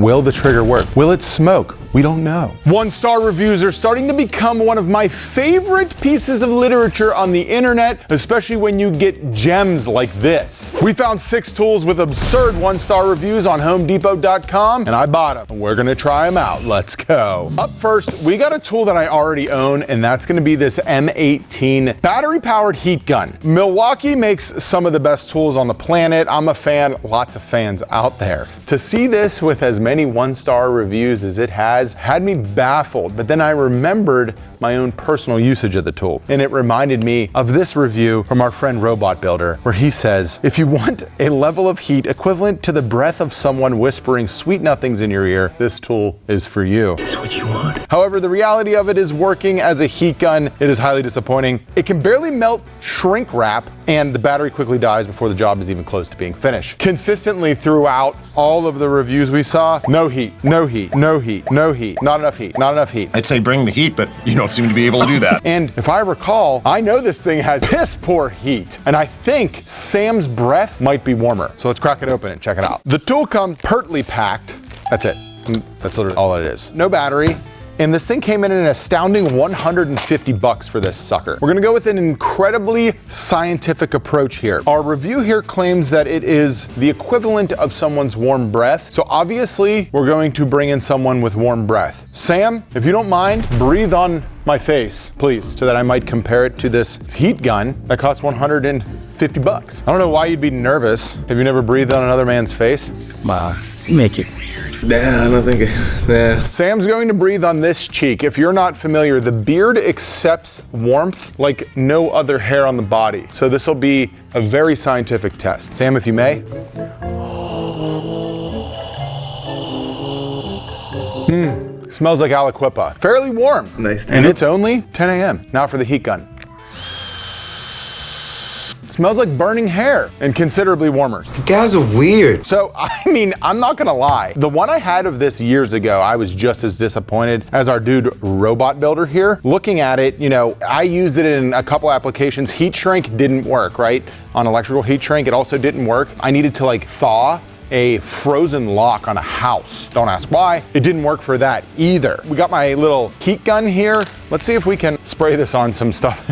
Will the trigger work? Will it smoke? We don't know. 1-star reviews are starting to become one of my favorite pieces of literature on the internet, especially when you get gems like this. We found 6 tools with absurd 1-star reviews on HomeDepot.com, and I bought them. We're gonna try them out. Let's go. Up first, we got a tool that I already own, and that's gonna be this M18 battery-powered heat gun. Milwaukee makes some of the best tools on the planet. I'm a fan, lots of fans out there. To see this with as many 1-star reviews as it has had me baffled, but then I remembered my own personal usage of the tool. And it reminded me of this review from our friend Robot Builder, where he says, if you want a level of heat equivalent to the breath of someone whispering sweet nothings in your ear, this tool is for you. That's what you want. However, the reality of it is working as a heat gun, it is highly disappointing. It can barely melt shrink wrap, and the battery quickly dies before the job is even close to being finished. Consistently throughout all of the reviews we saw, no heat, no heat, no heat, no heat, not enough heat, not enough heat. I'd say bring the heat, but you don't seem to be able to do that. And if I recall, I know this thing has piss poor heat, and I think Sam's breath might be warmer. So let's crack it open and check it out. The tool comes pertly packed. That's it. That's literally all it is. No battery. And this thing came in an astounding $150 for this sucker. We're gonna go with an incredibly scientific approach here. Our review here claims that it is the equivalent of someone's warm breath. So obviously, we're going to bring in someone with warm breath. Sam, if you don't mind, breathe on my face, please, so that I might compare it to this heat gun that costs $150. I don't know why you'd be nervous. Have you never breathed on another man's face? Make it weird. Nah, I don't think nah. Sam's going to breathe on this cheek. If you're not familiar, the beard accepts warmth like no other hair on the body. So this will be a very scientific test. Sam, if you may. Smells like Aliquippa. Fairly warm. Nice. And it's only 10 a.m. Now for the heat gun. Smells like burning hair and considerably warmer. You guys are weird. So, I mean, I'm not gonna lie. The one I had of this years ago, I was just as disappointed as our dude Robot Builder here. Looking at it, you know, I used it in a couple applications. Heat shrink didn't work, right? On electrical heat shrink, it also didn't work. I needed to like thaw a frozen lock on a house. Don't ask why. It didn't work for that either. We got my little heat gun here. Let's see if we can spray this on some stuff.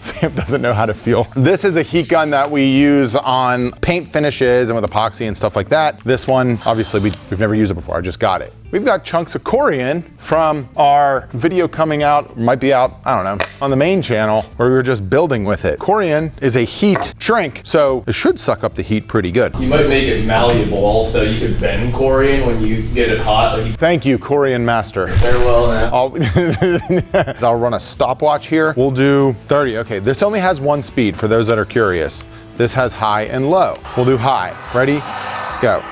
Sam doesn't know how to feel. This is a heat gun that we use on paint finishes and with epoxy and stuff like that. This one, obviously we've never used it before, I just got it. We've got chunks of corian from our video coming out, might be out, I don't know, on the main channel where we were just building with it. Corian is a heat shrink, so it should suck up the heat pretty good. You might make it malleable also. You could bend corian when you get it hot. Thank you, Corian Master. Farewell now. I'll run a stopwatch here. We'll do 30. Okay, this only has one speed for those that are curious. This has high and low. We'll do high. Ready? Go.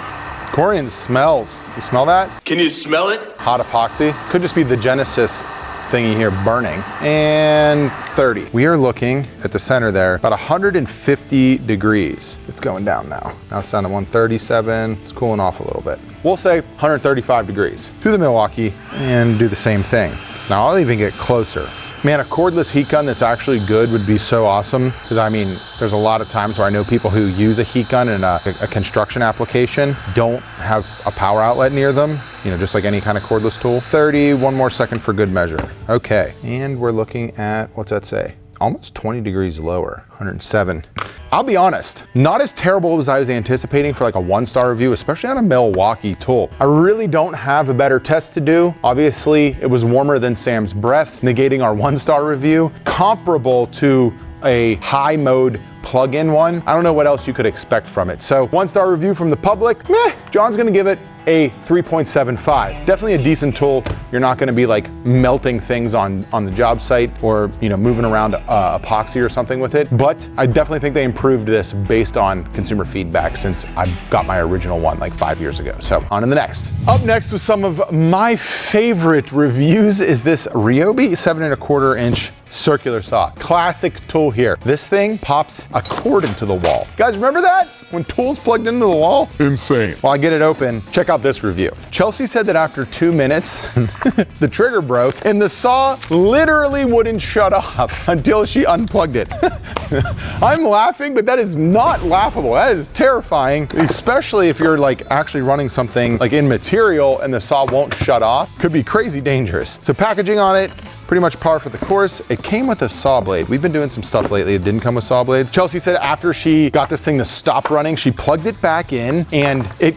Corian smells. You smell that? Can you smell it? Hot epoxy. Could just be the Genesis thingy here burning. And 30. We are looking at the center there, about 150 degrees. It's going down now. Now it's down to 137. It's cooling off a little bit. We'll say 135 degrees. To the Milwaukee and do the same thing. Now I'll even get closer. Man, a cordless heat gun that's actually good would be so awesome. Because I mean, there's a lot of times where I know people who use a heat gun in a construction application don't have a power outlet near them. You know, just like any kind of cordless tool. 30, one more second for good measure. Okay, and we're looking at, what's that say? Almost 20 degrees lower, 107. I'll be honest, not as terrible as I was anticipating for like a 1-star review, especially on a Milwaukee tool. I really don't have a better test to do. Obviously, it was warmer than Sam's breath, negating our 1-star review. Comparable to a high mode plug-in one. I don't know what else you could expect from it. So 1-star review from the public, meh. John's gonna give it a 3.75. Definitely a decent tool. You're not gonna be like melting things on the job site or, you know, moving around epoxy or something with it. But I definitely think they improved this based on consumer feedback since I got my original one like 5 years ago. So on to the next. Up next with some of my favorite reviews is this Ryobi 7¼ circular saw. Classic tool here. This thing pops a cord into the wall. Guys, remember that? when tools plugged into the wall? Insane. While I get it open, check out this review. Chelsea said that after 2 minutes, the trigger broke and the saw literally wouldn't shut off until she unplugged it. I'm laughing, but that is not laughable. That is terrifying, especially if you're like actually running something like in material and the saw won't shut off. Could be crazy dangerous. So packaging on it, pretty much par for the course. It came with a saw blade. We've been doing some stuff lately. It didn't come with saw blades. Chelsea said after she got this thing to stop running, she plugged it back in and it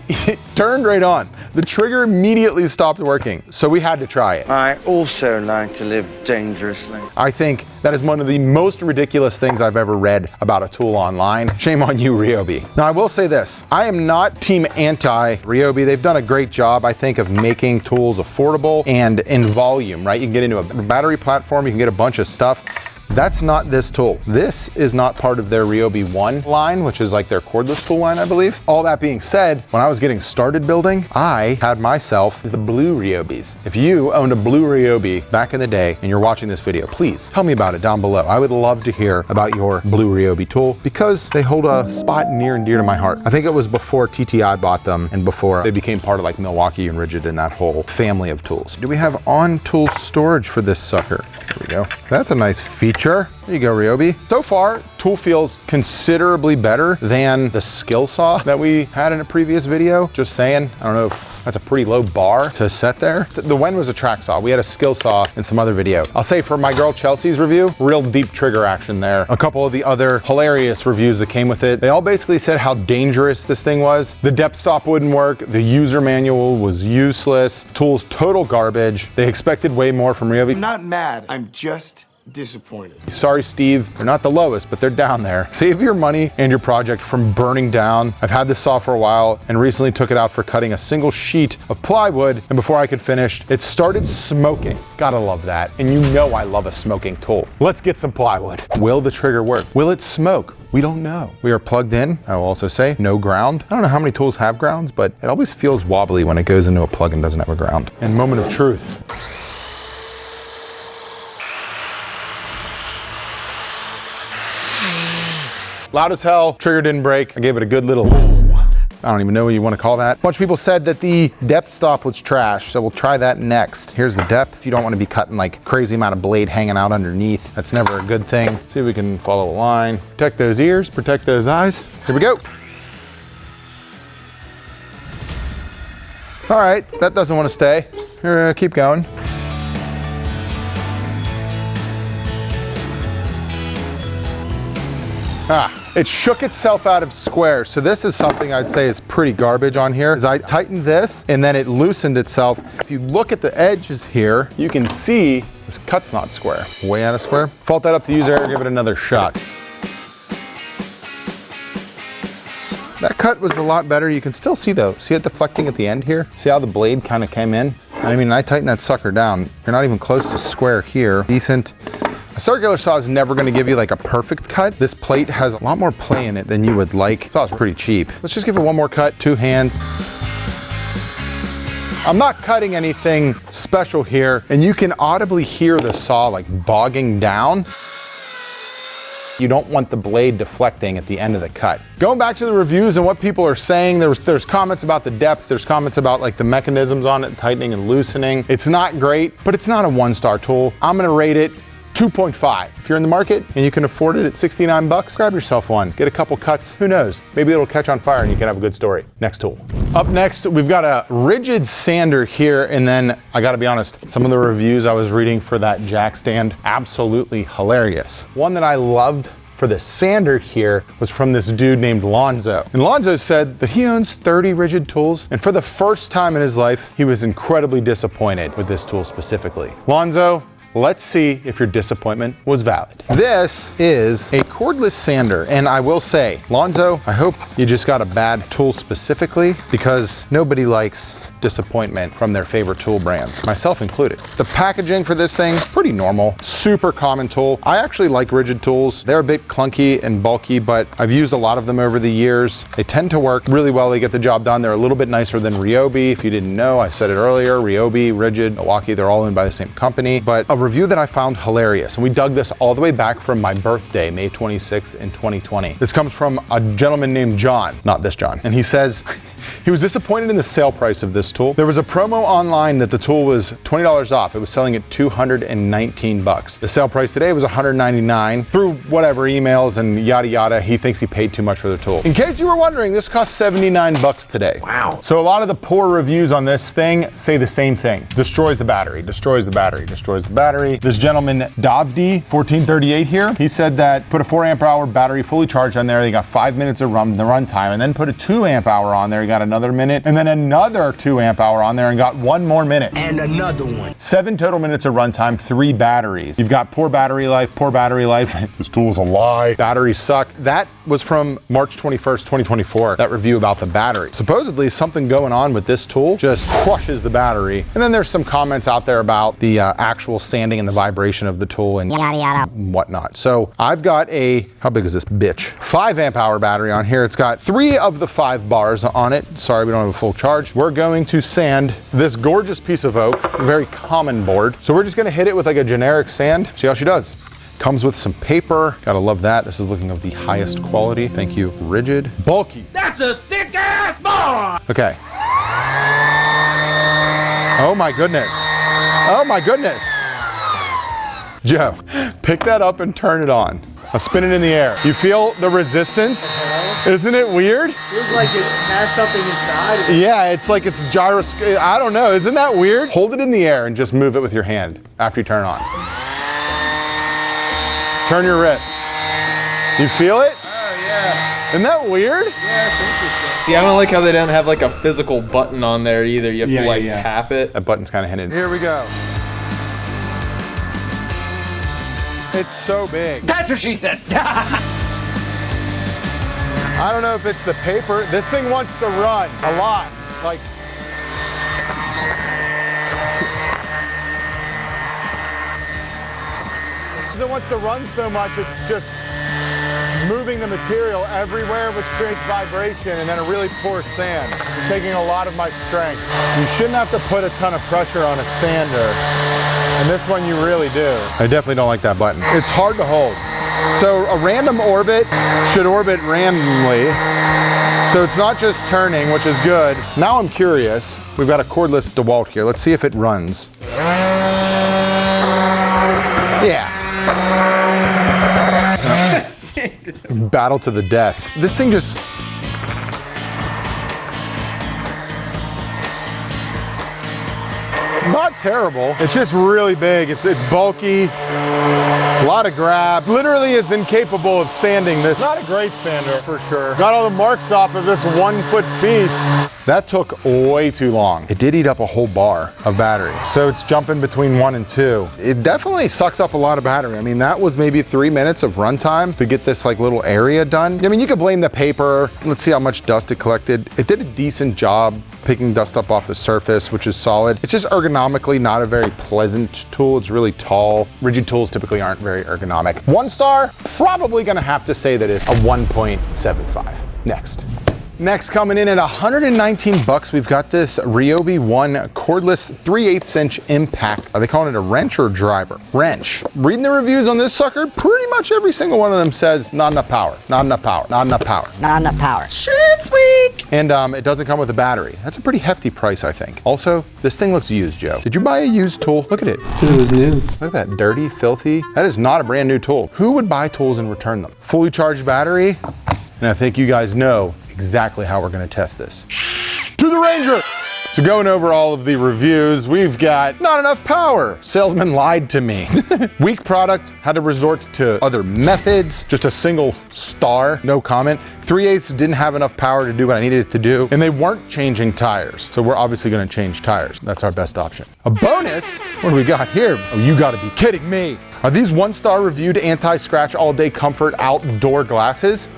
turned right on. The trigger immediately stopped working. So we had to try it. I also like to live dangerously. I think that is one of the most ridiculous things I've ever read about a tool online. Shame on you, Ryobi. Now I will say this, I am not team anti Ryobi. They've done a great job, I think, of making tools affordable and in volume, right? You can get into a battery platform, you can get a bunch of stuff. That's not this tool. This is not part of their Ryobi 1 line, which is like their cordless tool line, I believe. All that being said, when I was getting started building, I had myself the blue Ryobis. If you owned a blue Ryobi back in the day and you're watching this video, please tell me about it down below. I would love to hear about your blue Ryobi tool because they hold a spot near and dear to my heart. I think it was before TTI bought them and before they became part of like Milwaukee and Rigid and that whole family of tools. Do we have on-tool storage for this sucker? Here we go. That's a nice feature. There you go, Ryobi. So far, tool feels considerably better than the skill saw that we had in a previous video. Just saying, I don't know if that's a pretty low bar to set there. The Wen was a track saw. We had a skill saw in some other video. I'll say for my girl Chelsea's review, real deep trigger action there. A couple of the other hilarious reviews that came with it, they all basically said how dangerous this thing was. The depth stop wouldn't work. The user manual was useless. Tools total garbage. They expected way more from Ryobi. I'm not mad, I'm just disappointed. Sorry, Steve, they're not the lowest, but they're down there. Save your money and your project from burning down. I've had this saw for a while and recently took it out for cutting a single sheet of plywood, and before I could finish, it started smoking. Gotta love that. And you know I love a smoking tool. Let's get some plywood. Will the trigger work? Will it smoke? We don't know. We are plugged in. I will also say no ground. I don't know how many tools have grounds, but it always feels wobbly when it goes into a plug and doesn't have a ground. And moment of truth. Loud as hell, trigger didn't break. I gave it a good little, I don't even know what you want to call that. A bunch of people said that the depth stop was trash, so we'll try that next. Here's the depth. You don't want to be cutting like crazy amount of blade hanging out underneath. That's never a good thing. See if we can follow a line. Protect those ears, protect those eyes. Here we go. All right, that doesn't want to stay. Here, keep going. It shook itself out of square. So this is something I'd say is pretty garbage on here. Is I tightened this and then it loosened itself. If you look at the edges here, you can see this cut's not square. Way out of square. Fault that up to user error, give it another shot. That cut was a lot better. You can still see though, see it deflecting at the end here? See how the blade kind of came in? I mean, I tightened that sucker down. You're not even close to square here. Decent. A circular saw is never gonna give you like a perfect cut. This plate has a lot more play in it than you would like. Saw's pretty cheap. Let's just give it one more cut, 2 hands. I'm not cutting anything special here, and you can audibly hear the saw like bogging down. You don't want the blade deflecting at the end of the cut. Going back to the reviews and what people are saying, there's comments about the depth, there's comments about like the mechanisms on it, tightening and loosening. It's not great, but it's not a 1-star tool. I'm gonna rate it 2.5. If you're in the market and you can afford it at 69 bucks, grab yourself one. Get a couple cuts, who knows? Maybe it'll catch on fire and you can have a good story. Next tool. Up next, we've got a rigid sander here, and then I gotta be honest, some of the reviews I was reading for that jack stand, absolutely hilarious. One that I loved for the sander here was from this dude named Lonzo. And Lonzo said that he owns 30 rigid tools, and for the first time in his life, he was incredibly disappointed with this tool specifically. Lonzo, let's see if your disappointment was valid. This is a cordless sander, and I will say, Lonzo, I hope you just got a bad tool specifically, because nobody likes disappointment from their favorite tool brands, myself included. The packaging for this thing, pretty normal, super common tool. I actually like rigid tools. They're a bit clunky and bulky, but I've used a lot of them over the years. They tend to work really well. They get the job done. They're a little bit nicer than Ryobi. If you didn't know, I said it earlier, Ryobi, Rigid, Milwaukee, they're all owned by the same company, but a review that I found hilarious, and we dug this all the way back from my birthday, May 26th in 2020. This comes from a gentleman named John, not this John, and he says he was disappointed in the sale price of this tool. There was a promo online that the tool was $20 off. It was selling at $219. The sale price today was $199. Through whatever emails and yada yada, he thinks he paid too much for the tool. In case you were wondering, this cost $79 today. Wow. So a lot of the poor reviews on this thing say the same thing. Destroys the battery, destroys the battery, destroys the battery. This gentleman, Davdi 1438 here, he said that put a 4 amp hour battery fully charged on there. They got 5 minutes of run time, and then put a 2 amp hour on there. He got another minute, and then another 2 amp hour on there and got 1 more minute. And another one. 7 total minutes of runtime, 3 batteries. You've got poor battery life, poor battery life. This tool is a lie. Batteries suck. That was from March 21st, 2024, that review about the battery. Supposedly something going on with this tool just crushes the battery. And then there's some comments out there about the actual sanding and the vibration of the tool and yada yada whatnot. So I've got a, how big is this bitch? 5 amp hour battery on here. It's got 3 of the 5 bars on it. Sorry, we don't have a full charge. We're going to sand this gorgeous piece of oak, a very common board. So we're just gonna hit it with like a generic sand, see how she does. Comes with some paper. Gotta love that. This is looking of the highest quality. Thank you. Rigid. Bulky. That's a thick ass bar! Okay. Oh my goodness. Oh my goodness. Joe, pick that up and turn it on. I'll spin it in the air. You feel the resistance? Isn't it weird? Feels like it has something inside of it. Yeah, it's like it's gyroscope. I don't know. Isn't that weird? Hold it in the air and just move it with your hand after you turn it on. Turn your wrist. You feel it? Oh, yeah. Isn't that weird? Yeah, it's interesting. See, I don't like how they don't have like a physical button on there either. You have to like tap it. That button's kind of hidden. Here we go. It's so big. That's what she said. I don't know if it's the paper. This thing wants to run a lot. Like, it wants to run so much, it's just moving the material everywhere, which creates vibration and then a really poor sand. It's taking a lot of my strength. You shouldn't have to put a ton of pressure on a sander, and this one you really do. I definitely don't like that button. It's hard to hold. So a random orbit should orbit randomly. So it's not just turning, which is good. Now I'm curious. We've got a cordless DeWalt here. Let's see if it runs. Yeah. Battle to the death. This thing just... Not terrible. It's just really big. It's bulky. A lot of grab. Literally is incapable of sanding this. Not a great sander for sure. Got all the marks off of this 1 foot piece. That took way too long. It did eat up a whole bar of battery. So it's jumping between 1 and 2. It definitely sucks up a lot of battery. I mean, that was maybe 3 minutes of runtime to get this like little area done. I mean, you could blame the paper. Let's see how much dust it collected. It did a decent job picking dust up off the surface, which is solid. It's just ergonomically not a very pleasant tool. It's really tall. Rigid tools typically aren't very ergonomic. 1 star, probably gonna have to say that it's a 1.75. Next, coming in at 119 bucks, we've got this Ryobi 1 cordless 3/8 inch impact. Are they calling it a wrench or a driver? Wrench. Reading the reviews on this sucker, pretty much every single one of them says not enough power, not enough power, not enough power. Not enough power. Shit's weak. And it doesn't come with a battery. That's a pretty hefty price, I think. Also, this thing looks used, Joe. Did you buy a used tool? Look at it. Said it was new. Look at that, dirty, filthy. That is not a brand new tool. Who would buy tools and return them? Fully charged battery, and I think you guys know exactly how we're gonna test this. To the Ranger! So going over all of the reviews, we've got not enough power. Salesman lied to me. Weak product, had to resort to other methods. Just a single star, no comment. 3/8 didn't have enough power to do what I needed it to do. And they weren't changing tires. So we're obviously gonna change tires. That's our best option. A bonus, what do we got here? Oh, you gotta be kidding me. Are these 1 star reviewed anti-scratch all day comfort outdoor glasses?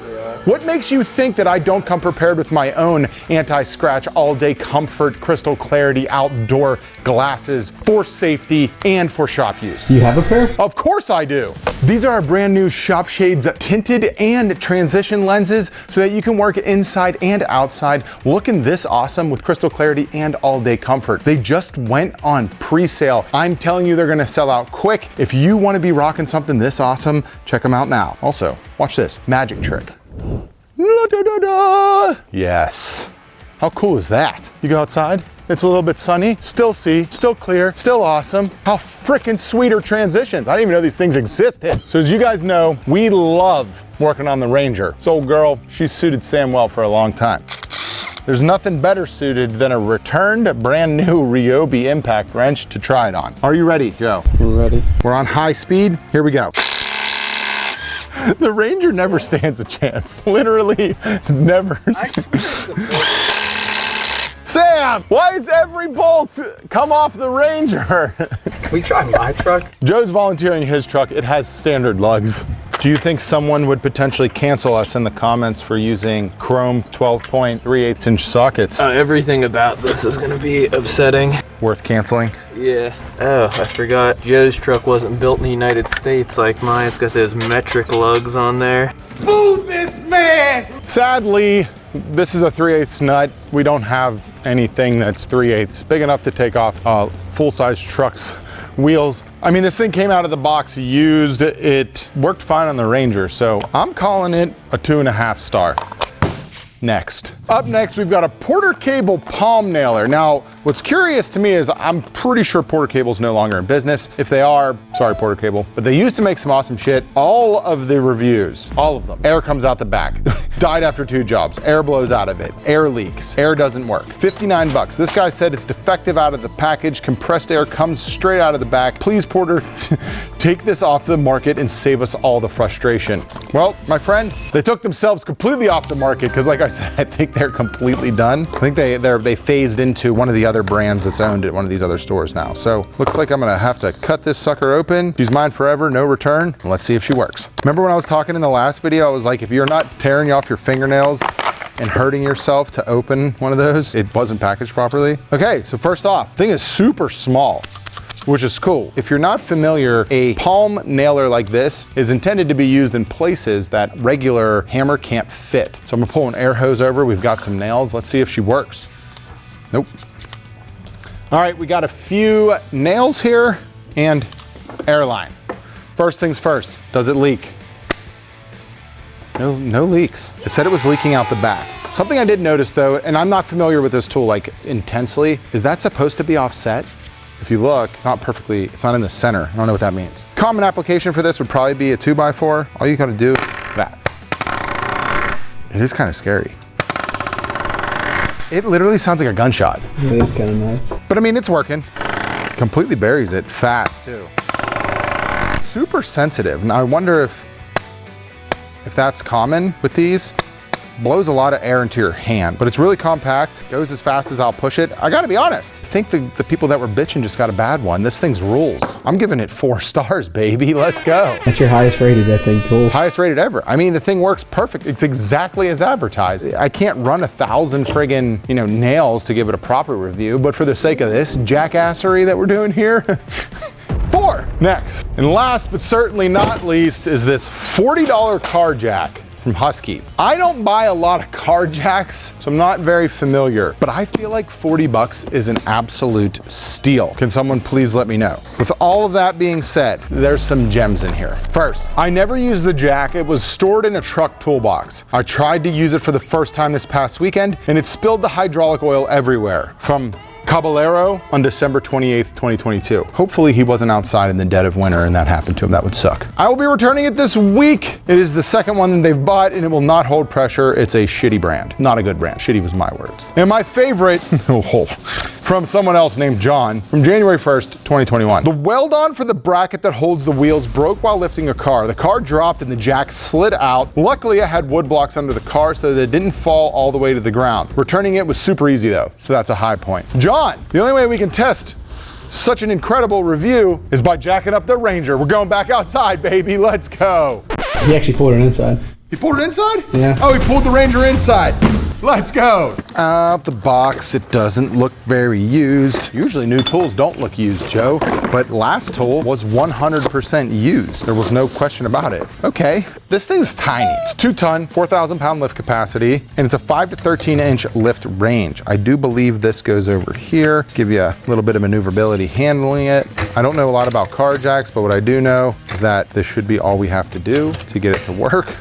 What makes you think that I don't come prepared with my own anti-scratch all-day comfort crystal clarity outdoor glasses for safety and for shop use? Do you have a pair? Of course I do. These are our brand new Shop Shades tinted and transition lenses so that you can work inside and outside looking this awesome with crystal clarity and all-day comfort. They just went on pre-sale. I'm telling you, they're gonna sell out quick. If you wanna be rocking something this awesome, check them out now. Also, watch this, magic trick. Yes. How cool is that? You go outside, it's a little bit sunny, still see, still clear, still awesome. How freaking sweet are transitions? I didn't even know these things existed. So as you guys know, we love working on the Ranger. This old girl, she's suited Sam well for a long time. There's nothing better suited than a returned brand new Ryobi impact wrench to try it on. Are you ready, Joe? We're ready. We're on high speed, here we go. The Ranger never stands a chance. Literally never. Sam, why is every bolt come off the Ranger? We tried my truck. Joe's volunteering his truck. It has standard lugs. Do you think someone would potentially cancel us in the comments for using chrome 12.3/8" sockets? Everything about this is gonna be upsetting. Worth canceling? Yeah. Oh, I forgot. Joe's truck wasn't built in the United States like mine. It's got those metric lugs on there. Move this man! Sadly, this is a 3/8 nut. We don't have anything that's 3/8 big enough to take off full-size trucks wheels. I mean, this thing came out of the box used. It worked fine on the Ranger, so I'm calling it a 2.5 star. Next. Up next, we've got a Porter Cable palm nailer. Now, what's curious to me is I'm pretty sure Porter Cable's no longer in business. If they are, sorry Porter Cable, but they used to make some awesome shit. All of the reviews, all of them, air comes out the back. Died after 2 jobs, air blows out of it, air leaks, air doesn't work. 59 bucks. This guy said it's defective out of the package, compressed air comes straight out of the back. Please, Porter, take this off the market and save us all the frustration. Well, my friend, they took themselves completely off the market because like I said, I think they're completely done. I think they phased into one of the other brands that's owned at one of these other stores now. So looks like I'm gonna have to cut this sucker open. She's mine forever, no return. Let's see if she works. Remember when I was talking in the last video, I was like, if you're not tearing off your fingernails and hurting yourself to open one of those, it wasn't packaged properly. Okay, so first off, the thing is super small, which is cool. If you're not familiar, a palm nailer like this is intended to be used in places that regular hammer can't fit. So I'm gonna pull an air hose over. We've got some nails. Let's see if she works. Nope. All right, we got a few nails here and airline. First things first, does it leak? No leaks. It said it was leaking out the back. Something I did notice though, and I'm not familiar with this tool like intensely, is that supposed to be offset? If you look, it's not perfectly, it's not in the center. I don't know what that means. Common application for this would probably be a 2x4. All you gotta do is that. It is kind of scary. It literally sounds like a gunshot. It is kind of nuts. But I mean, it's working. Completely buries it fast too. Super sensitive. Now I wonder if that's common with these. Blows a lot of air into your hand, but it's really compact, goes as fast as I'll push it. I gotta be honest, I think the people that were bitching just got a bad one. This thing's rules. I'm giving it 4 stars, baby, let's go. That's your highest rated, I think, tool. Highest rated ever. I mean, the thing works perfect. It's exactly as advertised. I can't run 1,000 friggin', nails to give it a proper review, but for the sake of this jackassery that we're doing here, 4. Next, and last but certainly not least, is this $40 car jack from Husky. I don't buy a lot of car jacks, so I'm not very familiar, but I feel like 40 bucks is an absolute steal. Can someone please let me know? With all of that being said, there's some gems in here. First, I never used the jack. It was stored in a truck toolbox. I tried to use it for the first time this past weekend, and it spilled the hydraulic oil everywhere from Caballero on December 28th, 2022. Hopefully he wasn't outside in the dead of winter and that happened to him. That would suck. I will be returning it this week. It is the second one that they've bought and it will not hold pressure. It's a shitty brand. Not a good brand. Shitty was my words. And my favorite, from someone else named John, from January 1st, 2021. The weld-on for the bracket that holds the wheels broke while lifting a car. The car dropped and the jack slid out. Luckily, I had wood blocks under the car so that it didn't fall all the way to the ground. Returning it was super easy though, so that's a high point. John, the only way we can test such an incredible review is by jacking up the Ranger. We're going back outside, baby. Let's go. He actually pulled it inside. He pulled it inside? Yeah. Oh, he pulled the Ranger inside. Let's go. Out the box, it doesn't look very used. Usually new tools don't look used, Joe, but last tool was 100% used. There was no question about it. Okay, this thing's tiny. It's 2 ton, 4,000 pound lift capacity, and it's a 5 to 13 inch lift range. I do believe this goes over here, give you a little bit of maneuverability handling it. I don't know a lot about car jacks, but what I do know is that this should be all we have to do to get it to work.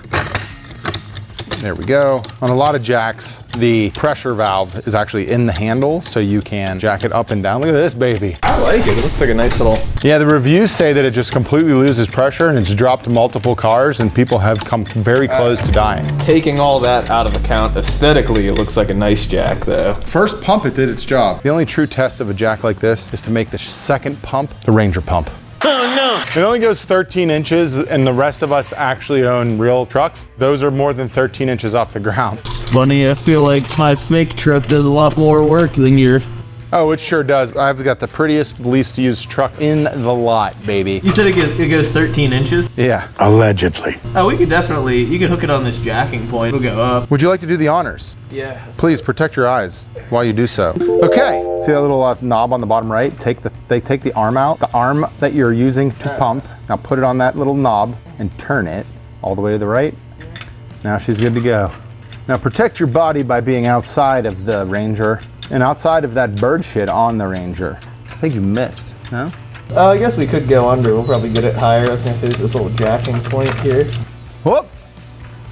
There we go. On a lot of jacks, the pressure valve is actually in the handle, so you can jack it up and down. Look at this baby. I like it. It looks like a nice little... Yeah, the reviews say that it just completely loses pressure and it's dropped multiple cars and people have come very close to dying. Taking all that out of account, aesthetically, it looks like a nice jack, though. First pump, it did its job. The only true test of a jack like this is to make the second pump the Ranger pump. Oh no! It only goes 13 inches and the rest of us actually own real trucks. Those are more than 13 inches off the ground. It's funny, I feel like my fake truck does a lot more work than your... Oh, it sure does. I've got the prettiest, least used truck in the lot, baby. You said it goes 13 inches? Yeah. Allegedly. Oh, we could definitely, you could hook it on this jacking point. It'll go up. Would you like to do the honors? Yeah. Please protect your eyes while you do so. Okay, see that little knob on the bottom right? Take the arm out. The arm that you're using to pump. Now put it on that little knob and turn it all the way to the right. Now she's good to go. Now protect your body by being outside of the Ranger and outside of that bird shit on the Ranger. I think you missed, no? I guess we could go under. We'll probably get it higher. I was gonna say there's this little jacking point here. Whoop!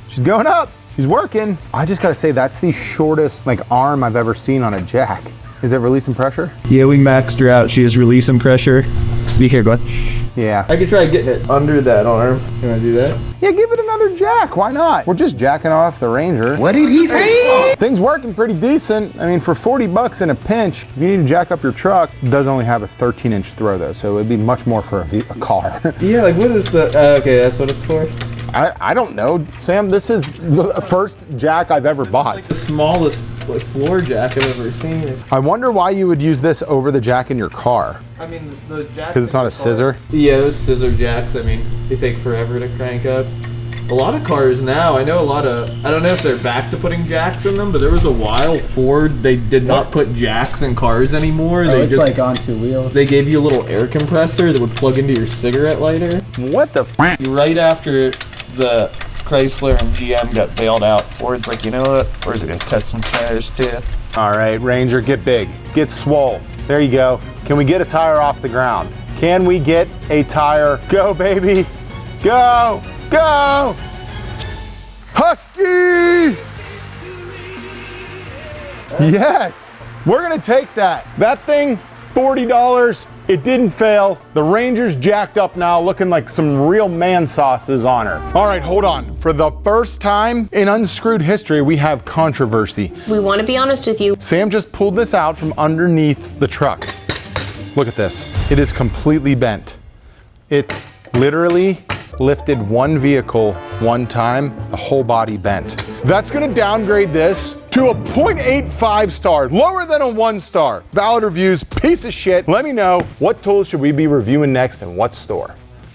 She's going up. She's working. I just gotta say that's the shortest arm I've ever seen on a jack. Is it releasing pressure? Yeah, we maxed her out. She is releasing pressure. Be here, go ahead. Yeah. I could try getting it under that arm. You wanna do that? Yeah, give it another jack. Why not? We're just jacking off the Ranger. What did he say? Things working pretty decent. I mean, for 40 bucks in a pinch, if you need to jack up your truck, it does only have a 13-inch throw though, so it'd be much more for a car. Yeah, what is the, okay, that's what it's for? I don't know, Sam. This is the first jack I've ever bought. Like the smallest floor jack I've ever seen. I wonder why you would use this over the jack in your car. I mean, the jack. Because it's not a scissor? Yeah, those scissor jacks, I mean, they take forever to crank up. A lot of cars now, I know a lot of, I don't know if they're back to putting jacks in them, but there was a while Ford, they did not put jacks in cars anymore. They it's like on 2 wheels. They gave you a little air compressor that would plug into your cigarette lighter. What the f? Right after the Chrysler and GM got bailed out, Ford's like, you know what? We're gonna cut some tires too. All right, Ranger, get big. Get swole. There you go. Can we get a tire off the ground? Can we get a tire? Go, baby. Go. Go. Husky. Yes. We're going to take that. That thing, $40. It didn't fail. The Ranger's jacked up now, looking like some real man sauces on her. All right, hold on. For the first time in Unscrewed history, we have controversy. We want to be honest with you. Sam just pulled this out from underneath the truck. Look at this. It is completely bent. It literally lifted one vehicle one time, the whole body bent. That's gonna downgrade this to a 0.85 star, lower than a 1 star. Valid reviews, piece of shit. Let me know what tools should we be reviewing next and what store.